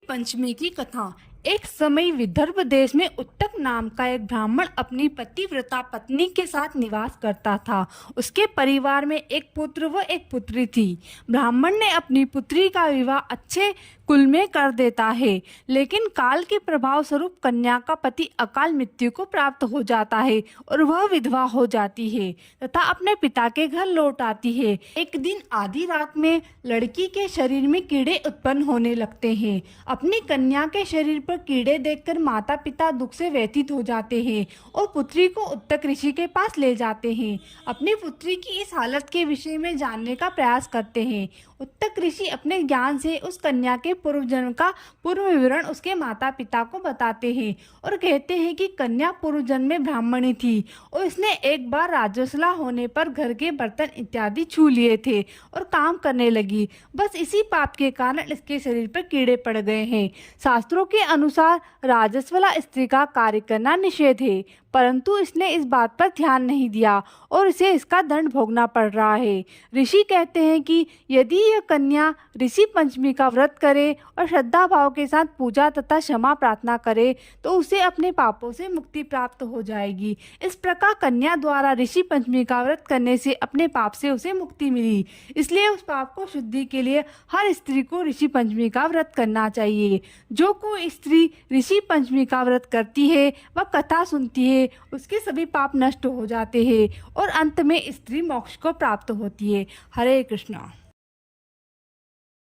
पंचमी की कथा। एक समय विदर्भ देश में उत्तक नाम का एक ब्राह्मण अपनी पतिव्रता पत्नी के साथ निवास करता था। उसके परिवार में एक पुत्र व एक पुत्री थी। ब्राह्मण ने अपनी पुत्री का विवाह अच्छे कुल में कर देता है, लेकिन काल के प्रभाव स्वरूप कन्या का पति अकाल मृत्यु को प्राप्त हो जाता है और वह विधवा हो जाती है तथा अपने पिता के घर लौट आती है। एक दिन आधी रात में लड़की के शरीर में कीड़े उत्पन्न होने लगते हैं। अपनी कन्या के शरीर पर कीड़े देखकर माता पिता दुख से व्यथित हो जाते हैं और पुत्री को उत्तक ऋषि के पास ले जाते हैं। अपनी पुत्री की इस हालत के विषय में जानने का प्रयास करते हैं। उत्तक ऋषि अपने ज्ञान से उस कन्या के पूर्व जन्म का पूर्व विवरण उसके माता पिता को बताते हैं और कहते हैं कि कन्या पूर्व जन्म में ब्राह्मणी थी और इसने एक बार राजस्वला होने पर घर के बर्तन इत्यादि छू लिए थे और काम करने लगी। बस इसी पाप के कारण इसके शरीर पर कीड़े पड़ गए हैं। शास्त्रों के अनुसार राजस्वला स्त्री का कार्य करना निषेध है, परंतु इसने इस बात पर ध्यान नहीं दिया और इसे इसका दंड भोगना पड़ रहा है। ऋषि कहते हैं कि यदि यह कन्या ऋषि पंचमी का व्रत करे और श्रद्धा भाव के साथ पूजा तथा क्षमा प्रार्थना करे तो उसे अपने पापों से मुक्ति प्राप्त हो जाएगी। इस प्रकार कन्या द्वारा ऋषि पंचमी का व्रत करने से अपने पाप से उसे मुक्ति मिली। इसलिए उस पाप को शुद्धि के लिए हर स्त्री को ऋषि पंचमी का व्रत करना चाहिए। जो कोई स्त्री ऋषि पंचमी का व्रत करती है वह कथा सुनती है, उसके सभी पाप नष्ट हो जाते हैं और अंत में स्त्री मोक्ष को प्राप्त होती है। हरे कृष्णा।